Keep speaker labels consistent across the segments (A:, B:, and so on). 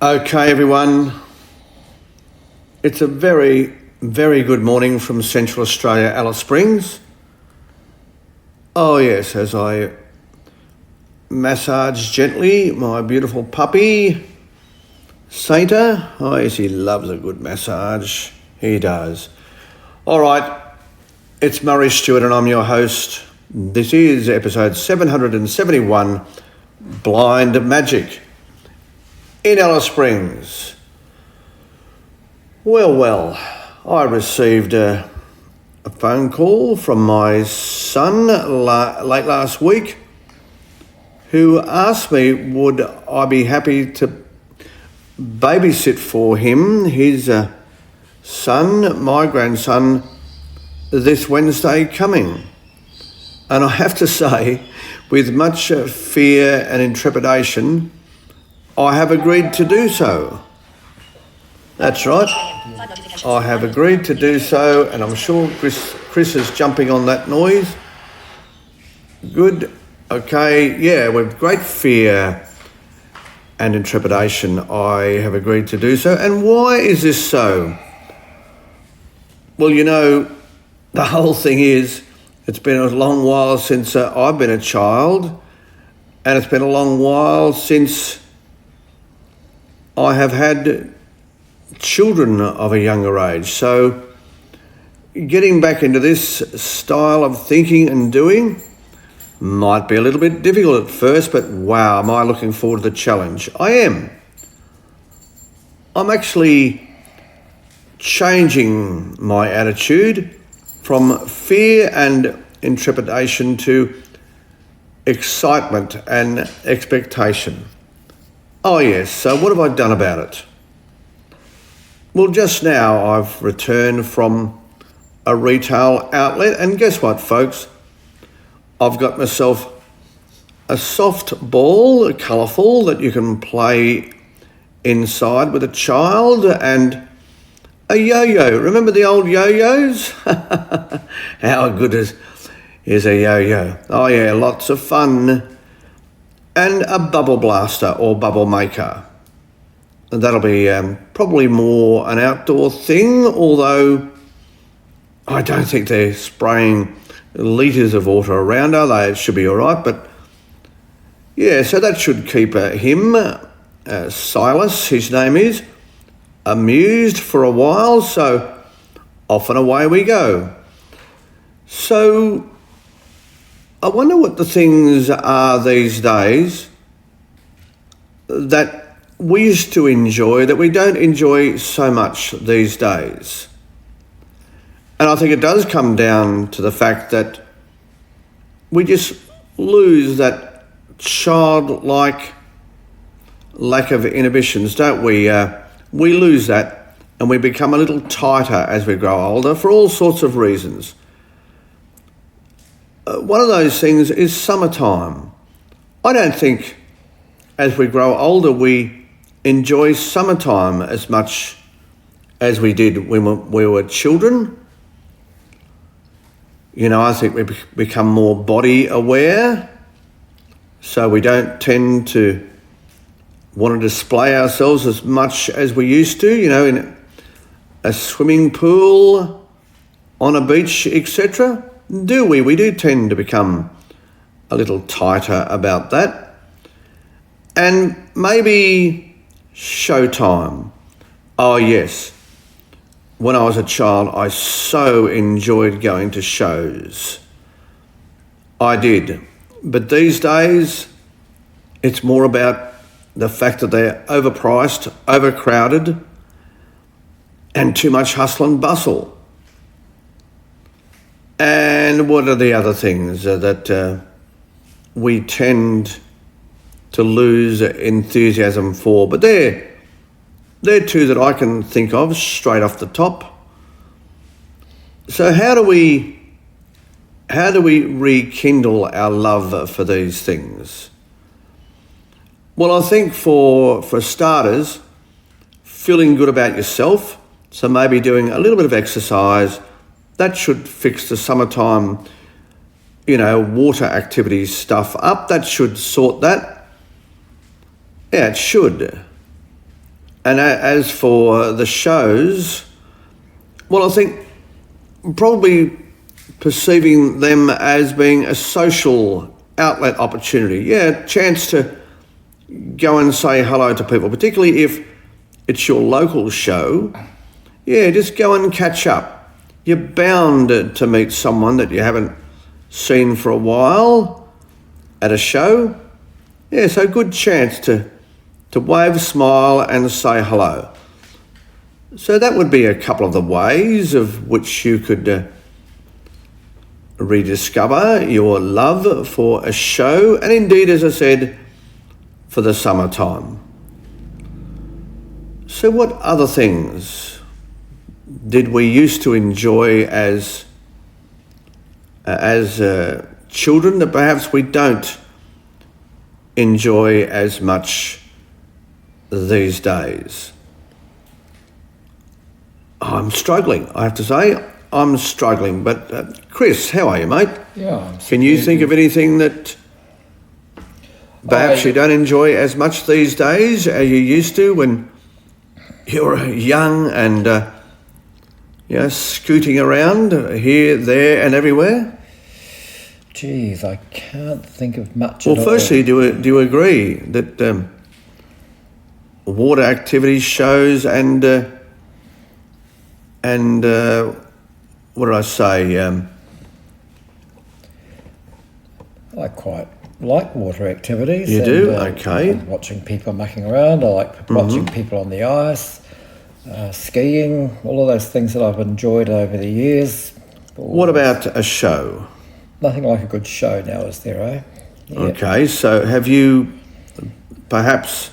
A: Okay, everyone. It's a very, very good morning from Central Australia, Alice Springs. Oh yes, as I massage gently my beautiful puppy, Sainter. Oh yes, he loves a good massage. He does. All right, it's Murray Stewart and I'm your host. This is episode 771, Blind Magic, in Alice Springs. Well, I received a phone call from my son late last week who asked me would I be happy to babysit for him, his son, my grandson, this Wednesday coming. And I have to say, with much fear and trepidation, I have agreed to do so. That's right. I have agreed to do so, and I'm sure Chris is jumping on that noise. Good. Okay, yeah, with great fear and trepidation, I have agreed to do so. And why is this so? Well, you know, the whole thing is, it's been a long while since I've been a child, and it's been a long while since I have had children of a younger age. So getting back into this style of thinking and doing might be a little bit difficult at first, but wow, am I looking forward to the challenge. I am. I'm actually changing my attitude from fear and trepidation to excitement and expectation. Oh yes, so what have I done about it? Well, just now I've returned from a retail outlet, and guess what, folks? I've got myself a soft ball, colourful, that you can play inside with a child, and a yo-yo. Remember the old yo-yos? How good is a yo-yo? Oh yeah, lots of fun. And a bubble blaster or bubble maker. That'll be probably more an outdoor thing, although I don't think they're spraying litres of water around, are they? It should be all right, but yeah, so that should keep him, Silas, his name is, amused for a while, so off and away we go. So I wonder what the things are these days that we used to enjoy that we don't enjoy so much these days. And I think it does come down to the fact that we just lose that childlike lack of inhibitions, don't we? We lose that and we become a little tighter as we grow older for all sorts of reasons. One of those things is summertime. I don't think as we grow older we enjoy summertime as much as we did when we were children. You know, I think we become more body aware, so we don't tend to want to display ourselves as much as we used to, you know, in a swimming pool, on a beach, etc. Do we? We do tend to become a little tighter about that. And maybe showtime. Oh yes, when I was a child I so enjoyed going to shows. I did. But these days it's more about the fact that they're overpriced, overcrowded, and too much hustle and bustle. And what are the other things that we tend to lose enthusiasm for? But they're two that I can think of straight off the top. So how do we rekindle our love for these things? Well, I think for starters, feeling good about yourself. So maybe doing a little bit of exercise. That should fix the summertime, water activities stuff up. That should sort that. Yeah, it should. And as for the shows, well, I think probably perceiving them as being a social outlet opportunity. Yeah, chance to go and say hello to people, particularly if it's your local show. Yeah, just go and catch up. You're bound to meet someone that you haven't seen for a while at a show. Yeah, so good chance to wave, smile and say hello. So that would be a couple of the ways of which you could rediscover your love for a show, and indeed, as I said, for the summertime. So what other things did we used to enjoy as children that perhaps we don't enjoy as much these days? I'm struggling, I have to say. I'm struggling. But Chris, how are you, mate?
B: Yeah.
A: Can you think of anything that perhaps you don't enjoy as much these days as you used to when you were young and scooting around here, there and everywhere?
B: Geez, I can't think of much
A: Well,
B: at all.
A: firstly, do you agree that water activities shows and what did I say?
B: I quite like water activities.
A: You do? Okay.
B: And watching people mucking around. I like watching people on the ice, skiing, all of those things that I've enjoyed over the years.
A: What about a show?
B: Nothing like a good show now, is there, eh? Yeah.
A: Okay, so have you perhaps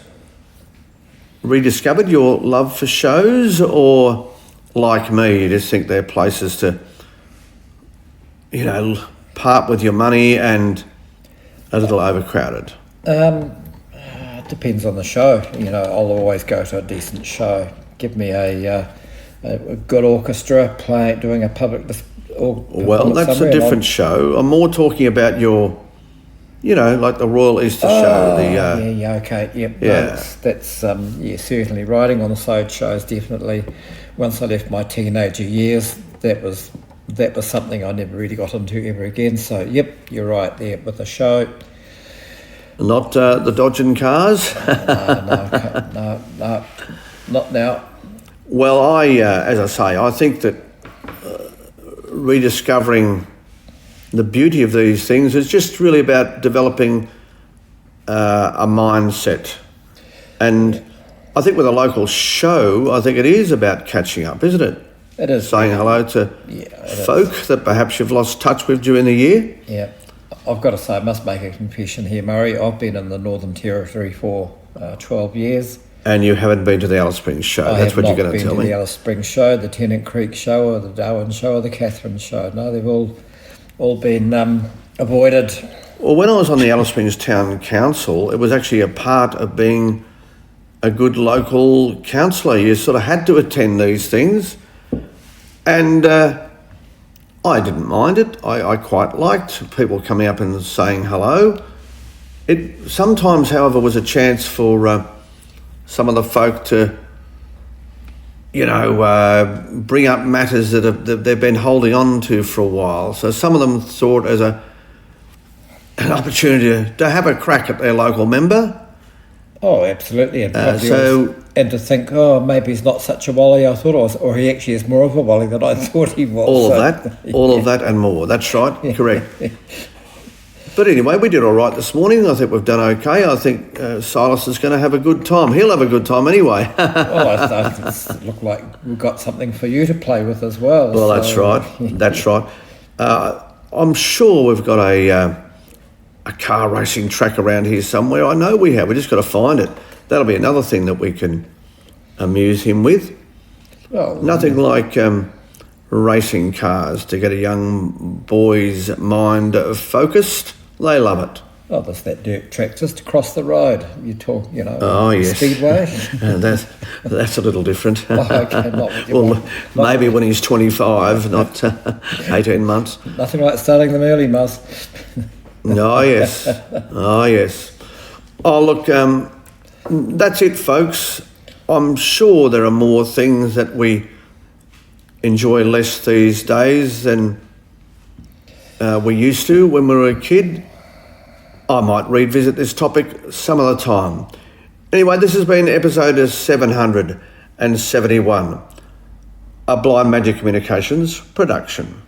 A: rediscovered your love for shows, or like me, you just think they're places to, part with your money and a little overcrowded?
B: It depends on the show. I'll always go to a decent show. Give me a good orchestra doing a public
A: Well, that's a different show. I'm more talking about your, like the Royal Easter Show.
B: Okay, yep.
A: Yeah.
B: No, that's certainly riding on the side shows. Definitely. Once I left my teenager years, that was something I never really got into ever again. So, yep, you're right there with the show.
A: Not the dodging cars?
B: No, not now.
A: Well, as I say, I think that rediscovering the beauty of these things is just really about developing a mindset. And I think with a local show, I think it is about catching up, isn't it?
B: It is.
A: Saying hello to folk that perhaps you've lost touch with during the year.
B: Yeah. I've got to say, I must make a confession here, Murray. I've been in the Northern Territory for 12 years.
A: And you haven't been to the Alice Springs show. That's what you're going to tell me.
B: I have not been to the Alice Springs show, the Tennant Creek show, or the Darwin show, or the Catherine show. No, they've all been avoided.
A: Well, when I was on the Alice Springs Town Council, it was actually a part of being a good local councillor. You sort of had to attend these things. And I didn't mind it. I quite liked people coming up and saying hello. It sometimes, however, was a chance for some of the folk to, bring up matters that they've been holding on to for a while. So some of them saw it as an opportunity to have a crack at their local member.
B: Oh, absolutely. And to think, maybe he's not such a wally I thought, or he actually is more of a wally than I thought he was.
A: All of that and more. That's right, correct. But anyway, we did all right this morning. I think we've done okay. I think Silas is going to have a good time. He'll have a good time anyway.
B: Well, it looked like we've got something for you to play with as well.
A: Well, that's right. That's right. I'm sure we've got a car racing track around here somewhere. I know we have. We just got to find it. That'll be another thing that we can amuse him with.
B: Well,
A: nothing like racing cars to get a young boy's mind focused. They love it.
B: Oh, there's that dirt track just across the road. You talk,
A: Oh, yes.
B: Speedway.
A: That's a little different.
B: Oh, okay, not with your
A: well, maybe when he's 25, not 18 months.
B: Nothing like starting them early, Muzz.
A: Oh, yes. Oh, yes. Oh, look, that's it, folks. I'm sure there are more things that we enjoy less these days than we used to when we were a kid. I might revisit this topic some other time. Anyway, this has been episode 771, a Blind Magic Communications production.